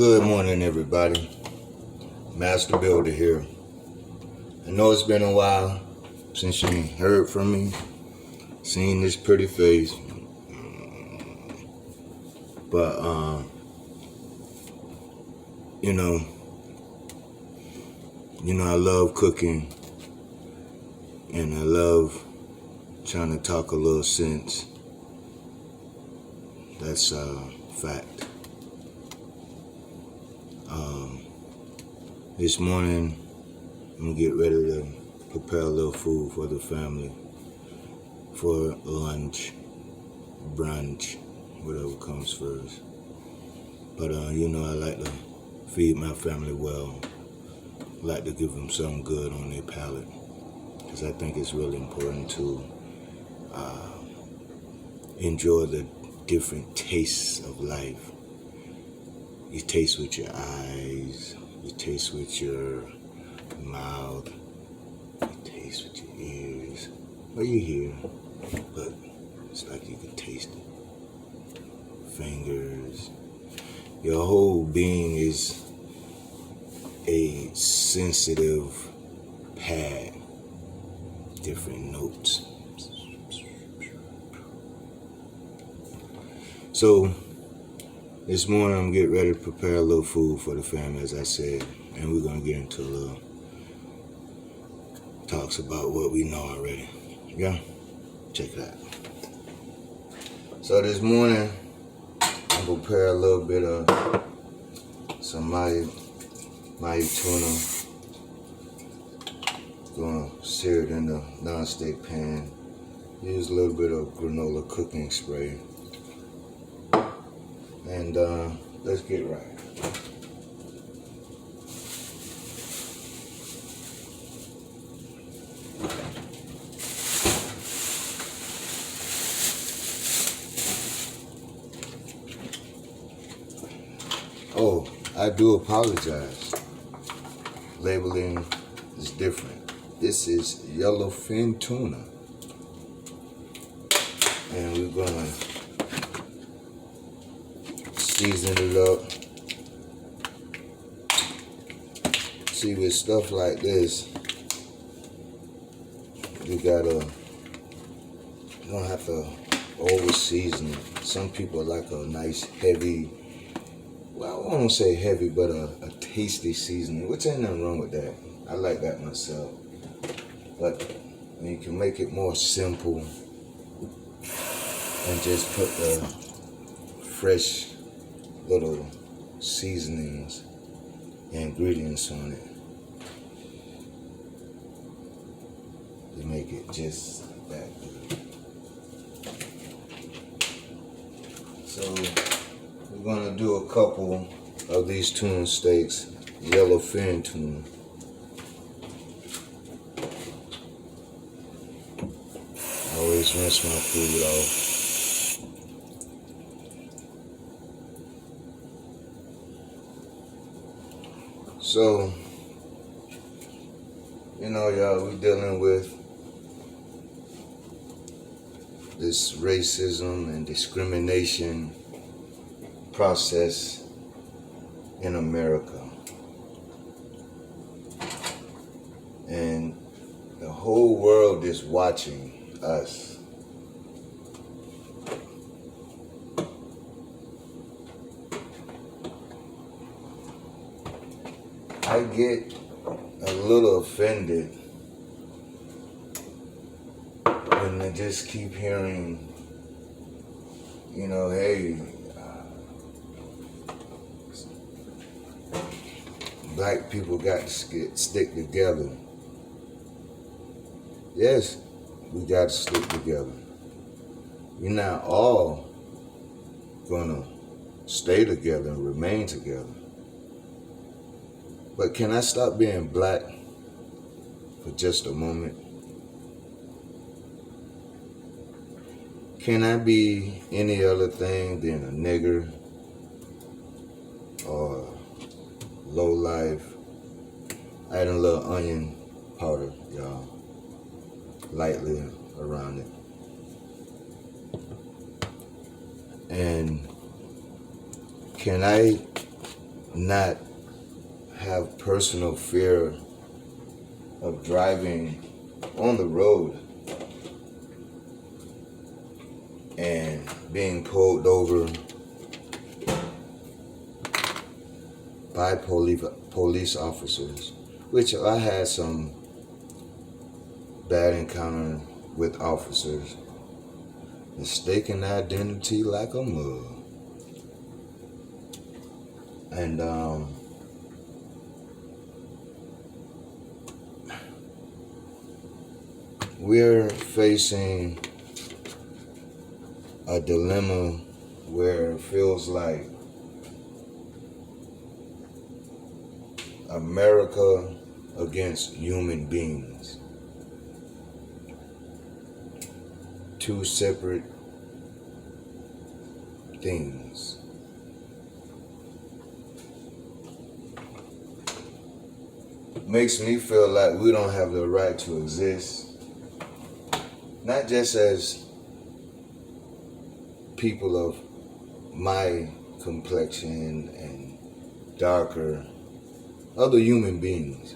Good morning, everybody. Master Builder here. I know it's been a while since you heard from me, seen this pretty face, but you know, I love cooking, and I love trying to talk a little sense. That's a fact. This morning, I'm gonna get ready to prepare a little food for the family for lunch, brunch, whatever comes first. But I like to feed my family well. I like to give them something good on their palate, because I think it's really important to enjoy the different tastes of life. You taste with your eyes, you taste with your mouth, you taste with your ears, or you hear, but it's like you can taste it. Fingers. Your whole being is a sensitive pad, different notes. So this morning I'm getting ready to prepare a little food for the family, as I said, and we're gonna get into a little talks about what we know already. Yeah, check it out. So this morning I'm gonna prepare a little bit of some mahi tuna. Gonna sear it in the non-stick pan. Use a little bit of granola cooking spray. And let's get right. Oh, I do apologize. Labeling is different. This is yellowfin tuna. And we're gonna season it up. See, with stuff like this, you don't have to over season it. Some people like a nice heavy, well, I won't say heavy, but a tasty seasoning, which ain't nothing wrong with that. I like that myself. But you can make it more simple and just put the fresh little seasonings and ingredients on it to make it just that good. So we're gonna do a couple of these tuna steaks, yellowfin tuna. I always rinse my food off. So, y'all, we're dealing with this racism and discrimination process in America. And the whole world is watching us. I get a little offended when I just keep hearing, hey, black people got to stick together. Yes, we got to stick together. We're not all gonna stay together and remain together. But can I stop being black for just a moment? Can I be any other thing than a nigger or low life? Add a little onion powder, y'all, lightly around it. And can I not have personal fear of driving on the road and being pulled over by police officers, which I had some bad encounter with officers, mistaken identity like a mug. And we're facing a dilemma where it feels like America against human beings. Two separate things. Makes me feel like we don't have the right to exist. Not just as people of my complexion and darker, other human beings.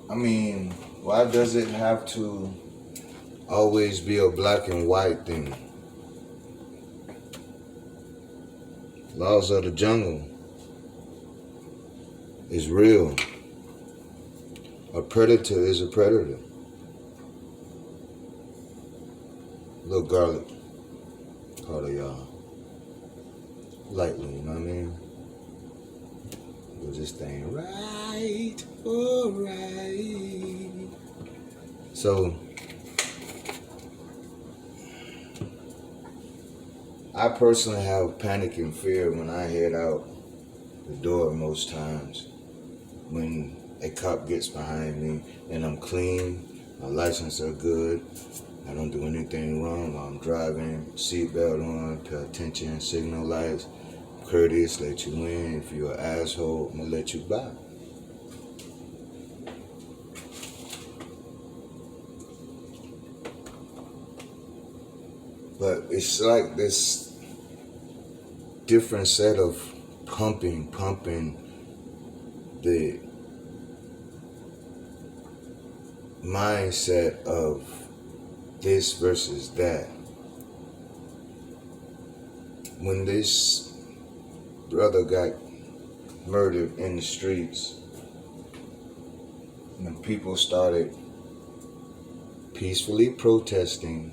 I mean, why does it have to always be a black and white thing? Laws of the jungle is real. A predator is a predator. Little garlic powder, y'all. Lightly, you know what I mean? Do this thing right, alright. So, I personally have panic and fear when I head out the door most times. When a cop gets behind me and I'm clean, my license are good, I don't do anything wrong while I'm driving, seatbelt on, pay attention, signal lights, courteous, let you in. If you're an asshole, I'm gonna let you by. But it's like this different set of pumping the mindset of this versus that. When this brother got murdered in the streets, and people started peacefully protesting,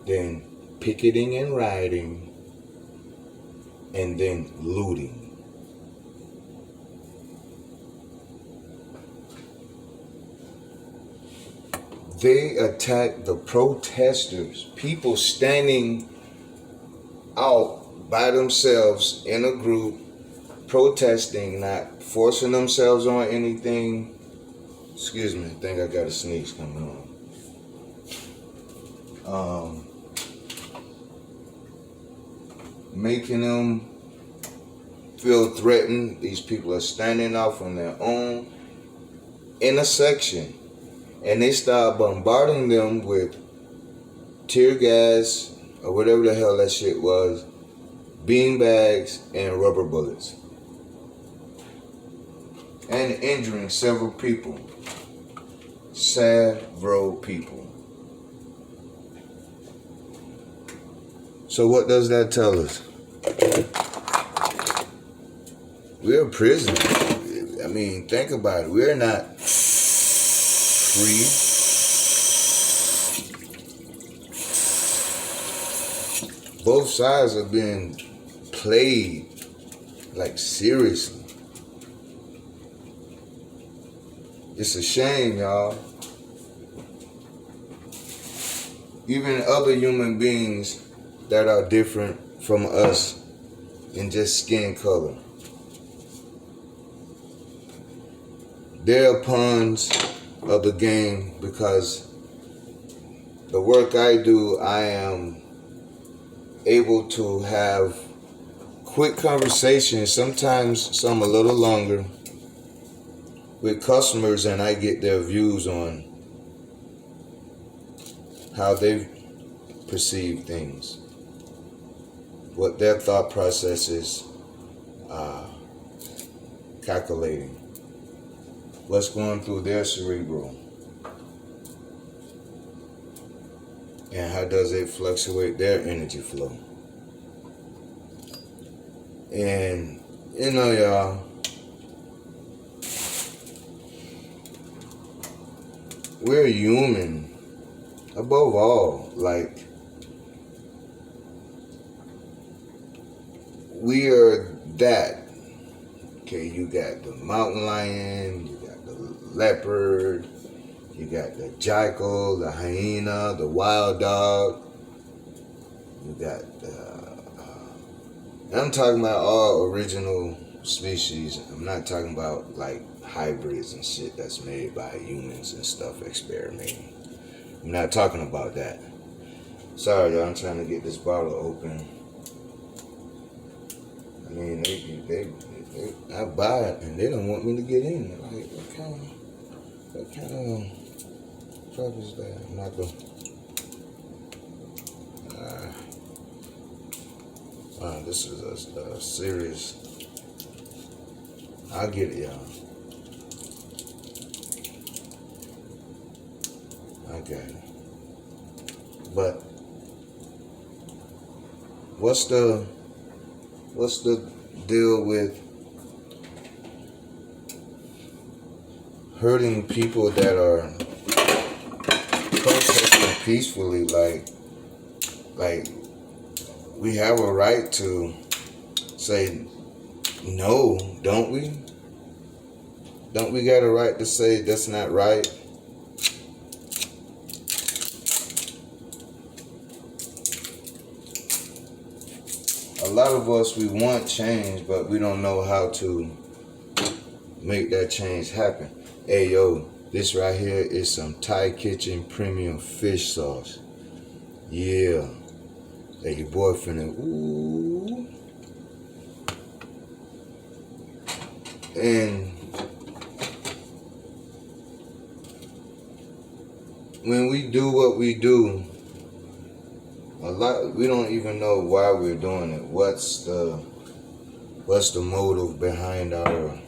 then picketing and rioting, and then looting. They attacked the protesters, people standing out by themselves in a group, protesting, not forcing themselves on anything. Excuse me, I think I got a sneeze coming on. Making them feel threatened. These people are standing out from their own intersection, and they start bombarding them with tear gas or whatever the hell that shit was, bean bags and rubber bullets, and injuring several people. Several people. So what does that tell us? We're in prison. I mean, think about it. We're not free. Both sides are being played, like, seriously. It's a shame, y'all. Even other human beings that are different from us in just skin color, they're pawns of the game, because the work I do, I am able to have quick conversations, sometimes some a little longer, with customers, and I get their views on how they perceive things, what their thought process is calculating, what's going through their cerebral, and how does it fluctuate their energy flow. And you know, y'all, we're human above all. Like, we are that. Okay, you got the mountain lion, you got the leopard, you got the jackal, the hyena, the wild dog. You got I'm talking about all original species. I'm not talking about like hybrids and shit that's made by humans and stuff experimenting. I'm not talking about that. Sorry, y'all, I'm trying to get this bottle open. I mean, I buy it and they don't want me to get in. Like, what kind of trouble is that? I'm not gonna. This is a serious. I'll get it, y'all. I got it. But what's the deal with hurting people that are protesting peacefully? Like we have a right to say no, don't we? Don't we got a right to say that's not right? A lot of us, we want change, but we don't know how to make that change happen. Hey, yo, this right here is some Thai Kitchen premium fish sauce. Yeah. Hey, your boy finna, ooh. And when we do what we do, we don't even know why we're doing it. What's the motive behind our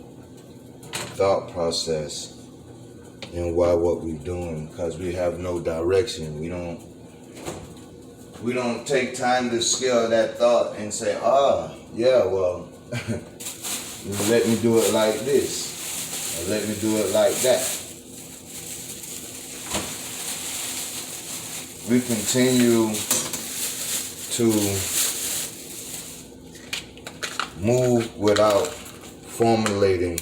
thought process and why what we're doing? Because we have no direction. We don't take time to scale that thought and say, yeah, well, let me do it like this, or let me do it like that. We continue to move without formulating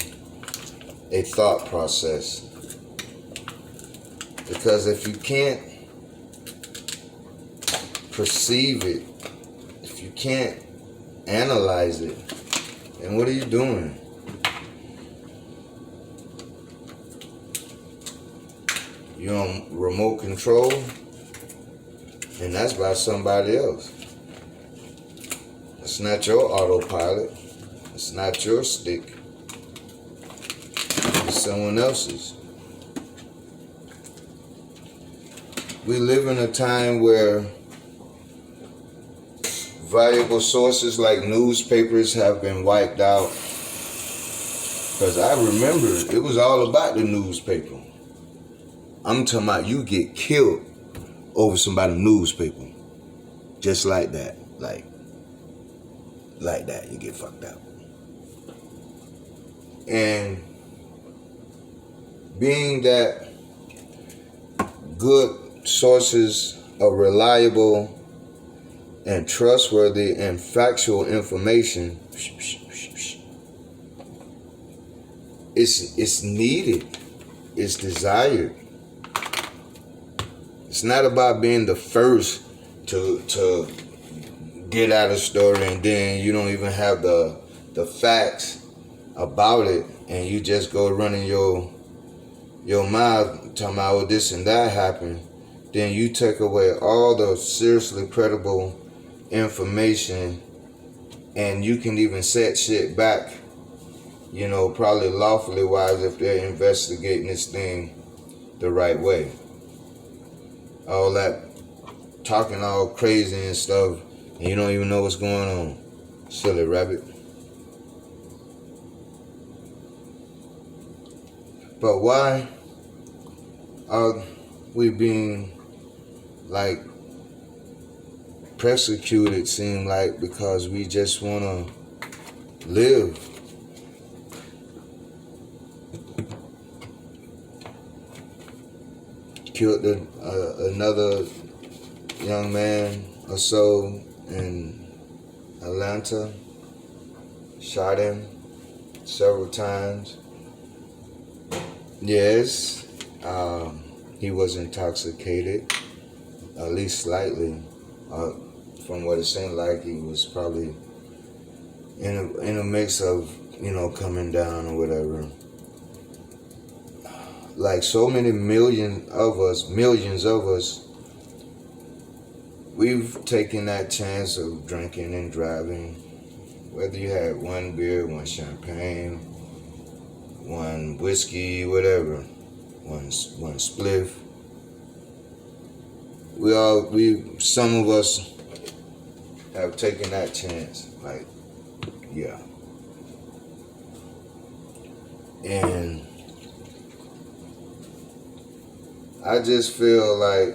a thought process. Because if you can't perceive it, if you can't analyze it, then what are you doing? You're on remote control, and that's by somebody else. It's not your autopilot. It's not your stick. It's someone else's. We live in a time where valuable sources like newspapers have been wiped out. Because I remember it was all about the newspaper. I'm talking about you get killed over somebody's newspaper. Just like that. Like that, you get fucked up. And being that good sources of reliable and trustworthy and factual information, it's needed, it's desired. It's not about being the first to get out a story and then you don't even have the facts about it and you just go running your mouth talking about, oh, this and that happened. Then you take away all the seriously credible information and you can even set shit back, probably lawfully wise if they're investigating this thing the right way. All that talking all crazy and stuff, and you don't even know what's going on. Silly rabbit. But why are we being like persecuted? Seem like because we just want to live. Killed another young man or so in Atlanta. Shot him several times. Yes, he was intoxicated, at least slightly. From what it seemed like, he was probably in a mix of, coming down or whatever. Like so many millions of us, we've taken that chance of drinking and driving. Whether you had one beer, one champagne, one whiskey, whatever, one spliff. Some of us have taken that chance. Like, yeah. And I just feel like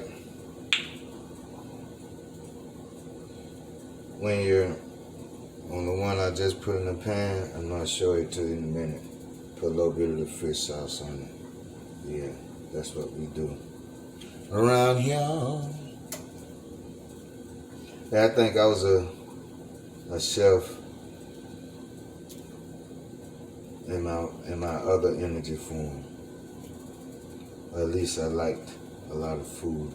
when you're on the one I just put in the pan, I'm gonna show it to you in a minute. Put a little bit of the fish sauce on it. Yeah, that's what we do around here. Yeah, I think I was a chef in my other energy form. Or at least I liked a lot of food.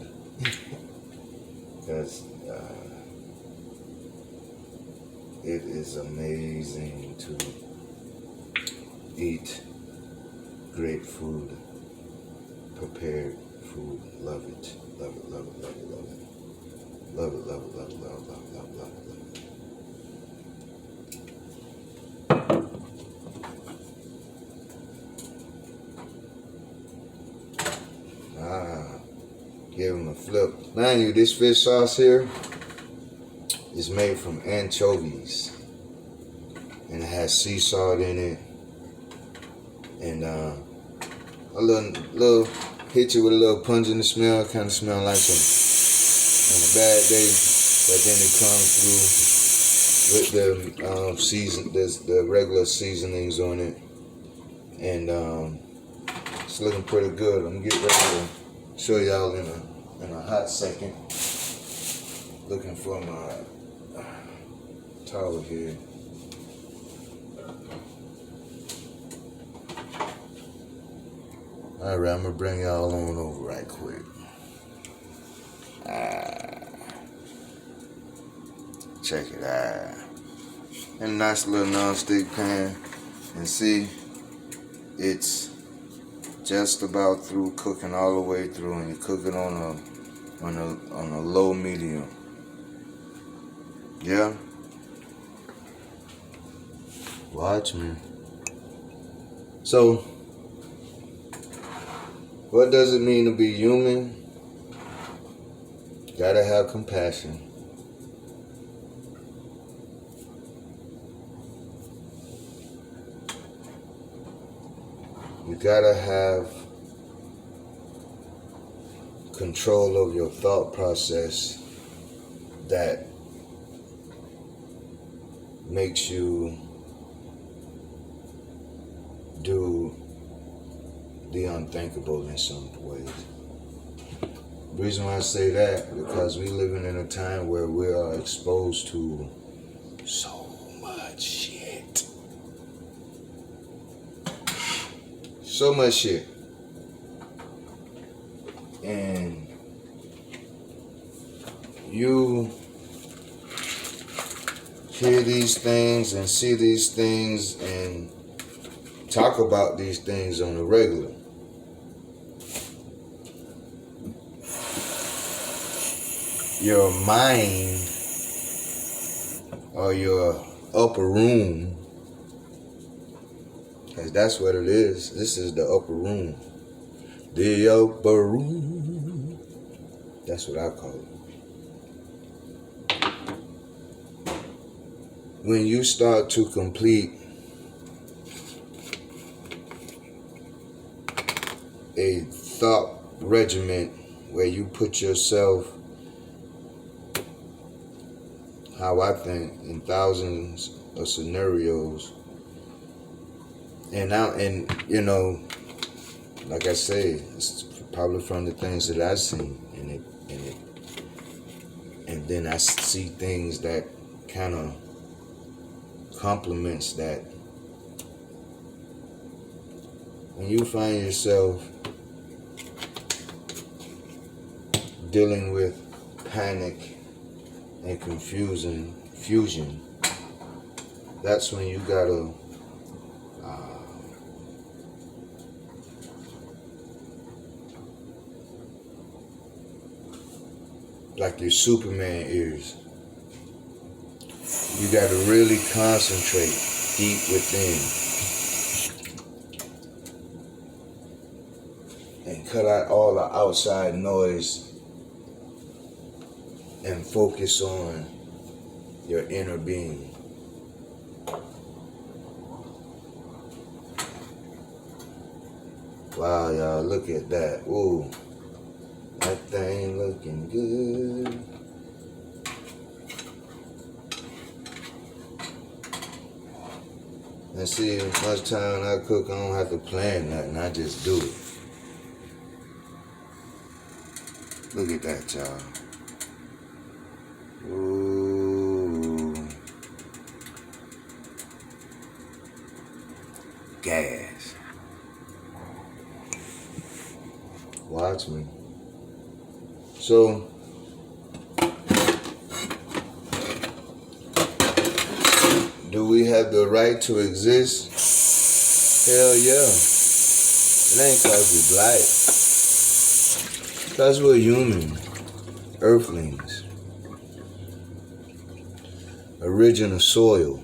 Because it is amazing to eat great food, prepared food. Love it, love it, love it, love it, love it. Love it, love it, love it, love it, love it, love it, love it, love it. Give him a flip. Mind you, this fish sauce here is made from anchovies. And it has sea salt in it. And a little hit you with a little pungent smell. Kind of smell like some on a bad day. But then it comes through with the regular seasonings on it. And it's looking pretty good. I'm getting ready to show y'all in a hot second. Looking for my towel here. Alright, I'm gonna bring y'all on over right quick. Check it out. And a nice little non-stick pan. And see, it's just about through cooking all the way through, and you cook it on a low medium. Yeah. Watch me. So, what does it mean to be human? Gotta have compassion. You gotta have control of your thought process that makes you do the unthinkable in some ways. The reason why I say that, because we're living in a time where we are exposed to so much shit. So much shit. And you hear these things and see these things and talk about these things on the regular. Your mind or your upper room, because that's what it is. This is the upper room. The upper room. That's what I call it. when you start to complete a thought regiment where you put yourself, how I think, in thousands of scenarios, and you know, like I say, it's probably from the things that I've seen, and then I see things that kind of complements that. When you find yourself dealing with panic and fusion, that's when you gotta like your Superman ears. You gotta really concentrate deep within and cut out all the outside noise and focus on your inner being. Wow, y'all, look at that. Ooh, that thing looking good. And see, much time I cook, I don't have to plan nothing. I just do it. Look at that, y'all. Ooh. Gas. Watch me. So, do we have the right to exist? Hell yeah. It ain't cause we black. Cause we're human. Earthlings. Original soil.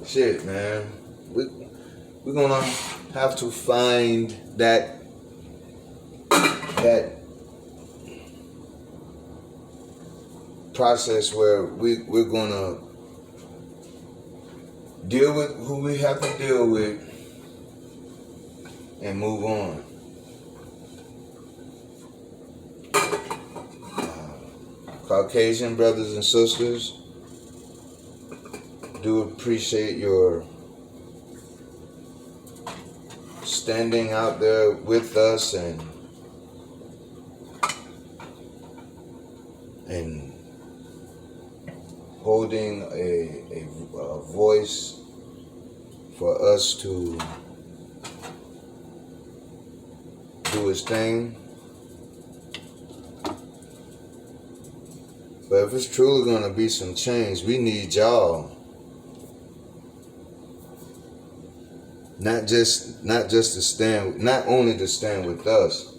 Shit, man. We're gonna have to find that process where we're gonna deal with who we have to deal with and move on. Caucasian brothers and sisters, do appreciate your standing out there with us and holding a voice for us to do its thing. But if it's truly going to be some change, we need y'all. Not just to stand, not only to stand with us,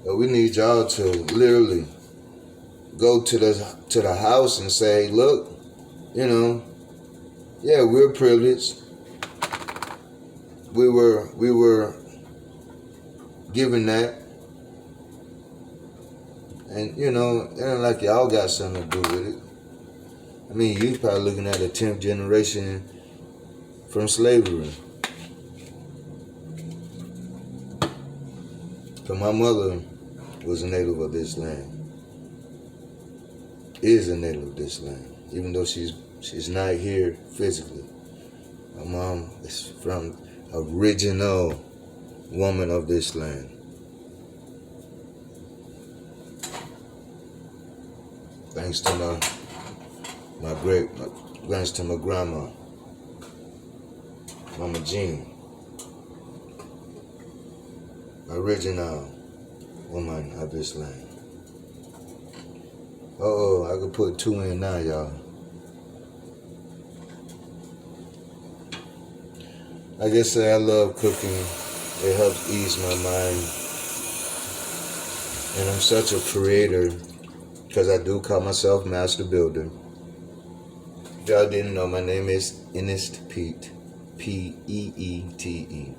but we need y'all to literally go to the house and say, look, you know, yeah, we're privileged. We were given that. And, you know, it ain't like y'all got something to do with it. I mean, you probably looking at a 10th generation from slavery. So my mother was a native of this land. Is a native of this land, even though she's not here physically. My mom is from original woman of this land. Thanks to thanks to my grandma, Mama Jean, original woman of this land. Uh-oh, I could put 2 in now, y'all. Like I say, I love cooking. It helps ease my mind. And I'm such a creator because I do call myself Master Builder. If y'all didn't know, my name is Ernest Pete. P-E-E-T-E.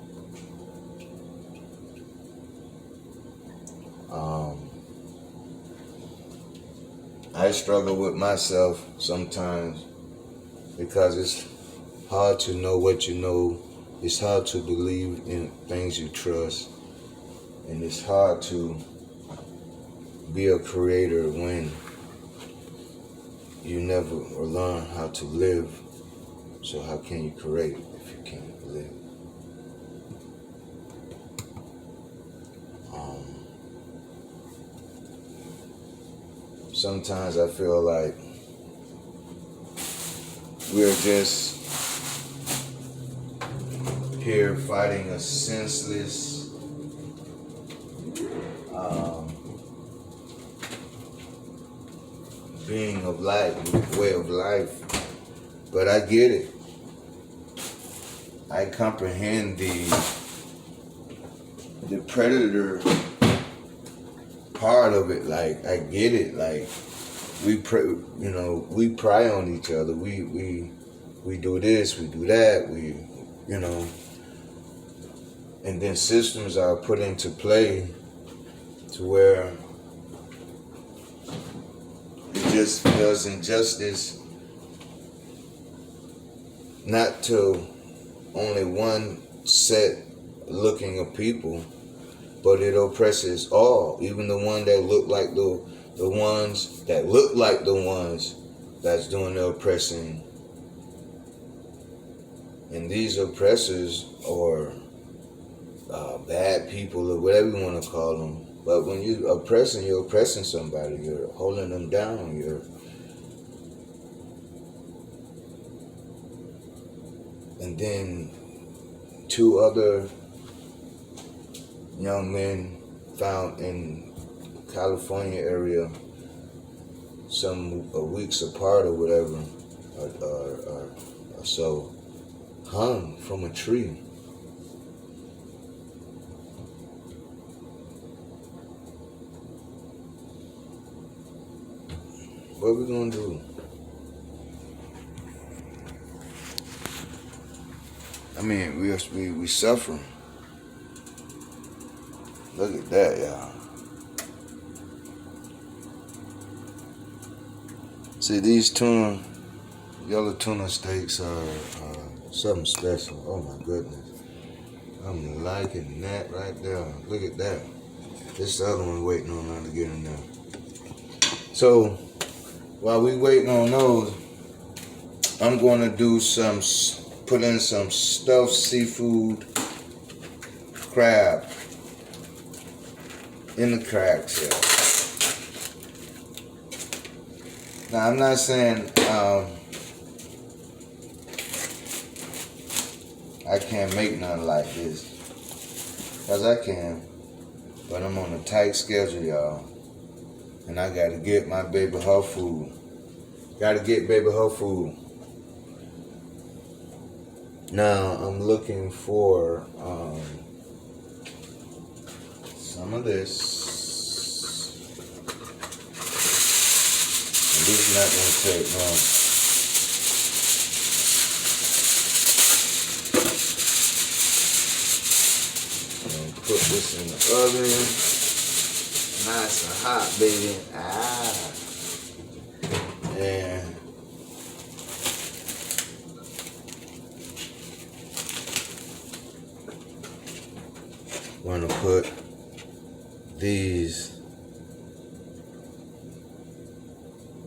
I struggle with myself sometimes because it's hard to know what you know. It's hard to believe in things you trust. And it's hard to be a creator when you never learn how to live. So how can you create if you can't live? Sometimes I feel like we're just here fighting a senseless being of life, way of life. But I get it. I comprehend the predator part of it. Like, I get it. Like, we pry on each other. We do this, we do that. And then systems are put into play to where it just does injustice not to only one set looking of people, but it oppresses all, even the one that look like the ones that look like the ones that's doing the oppressing. And these oppressors are bad people or whatever you want to call them. But when you're oppressing somebody. You're holding them down. And then 2 other young men found in California area, some weeks apart or whatever, or so, hung from a tree. What are we gonna do? I mean, we suffer. Look at that, y'all. See, these yellow tuna steaks are something special. Oh my goodness. I'm liking that right there. Look at that. This other one waiting on her to get in there. So, while we waiting on those, I'm going to put in some stuffed seafood crab in the cracks here. Now, I'm not saying I can't make nothing like this, because I can, but I'm on a tight schedule, y'all. And I gotta get my baby her food. Gotta get baby her food. Now I'm looking for some of this. And this is not gonna take long. And put this in the oven. Nice and hot, baby. And we're gonna put these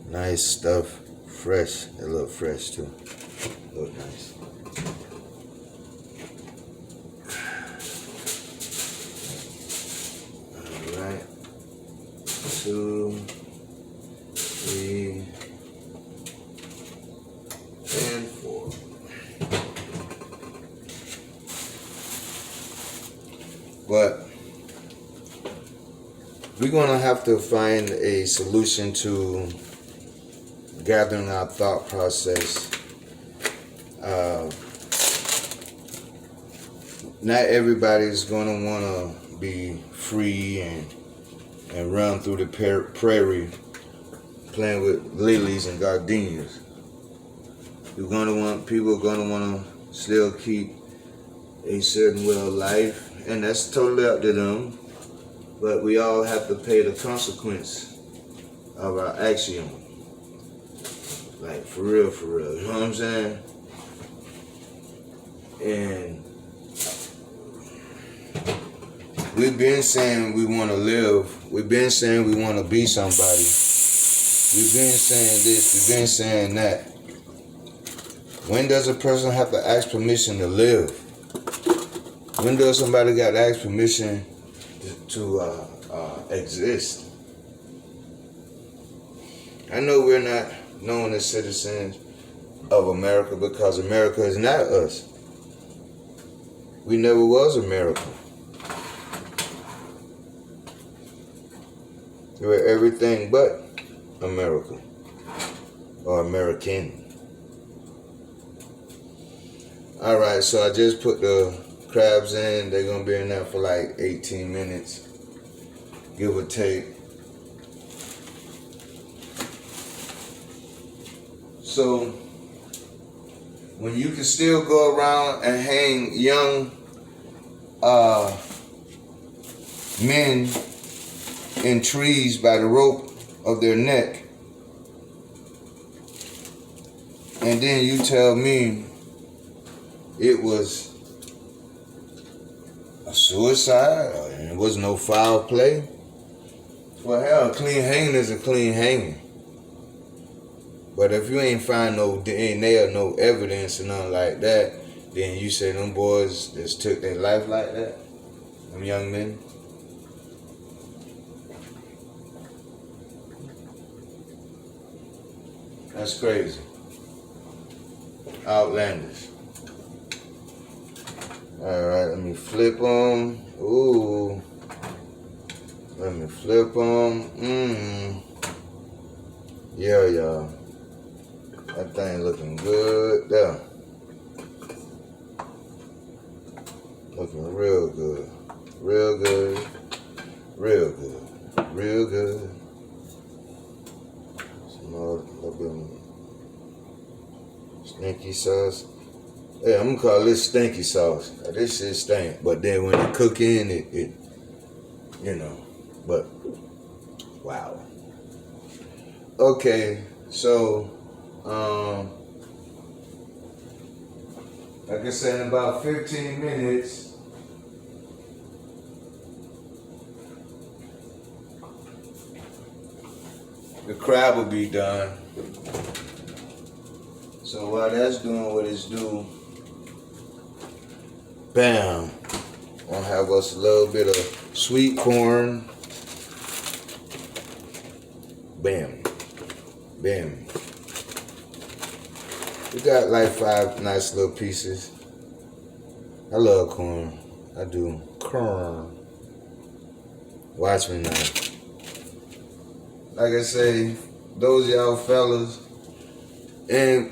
nice stuff fresh. They look fresh too. Look nice. All right. 2, 3, and 4. But we're going to have to find a solution to gathering our thought process. Not everybody's going to want to be free and run through the prairie playing with lilies and gardenias. People are going to want to still keep a certain way of life, and that's totally up to them. But we all have to pay the consequence of our axiom. Like, for real, you know what I'm saying? And we've been saying we want to live. We've been saying we want to be somebody. We've been saying this. We've been saying that. When does a person have to ask permission to live? When does somebody got to ask permission to exist? I know we're not known as citizens of America because America is not us. We never was America. We're everything but America or American. Alright, so I just put the crabs in. They're going to be in there for like 18 minutes, give or take. So, when you can still go around and hang young men in trees by the rope of their neck, and then you tell me it was a suicide and it was no foul play, well, hell, a clean hanging is a clean hanging. But if you ain't find no DNA or no evidence or nothing like that, then you say them boys just took their life like that, them young men. That's crazy. Outlandish. Alright, let me flip them. Ooh. Let me flip them. Yeah, y'all. That thing looking good there. Looking real good. Real good. Real good. Real good. Some more little bit stinky sauce. Yeah, I'm gonna call this stinky sauce. This shit stink. But then when you cook in it, you know. But wow. Okay, so like I said, in about 15 minutes, the crab will be done. So while that's doing what it's due, bam, gonna have us a little bit of sweet corn. Bam, bam. We got like 5 nice little pieces. I love corn. I do. Corn. Watch me now. Like I say, those y'all fellas and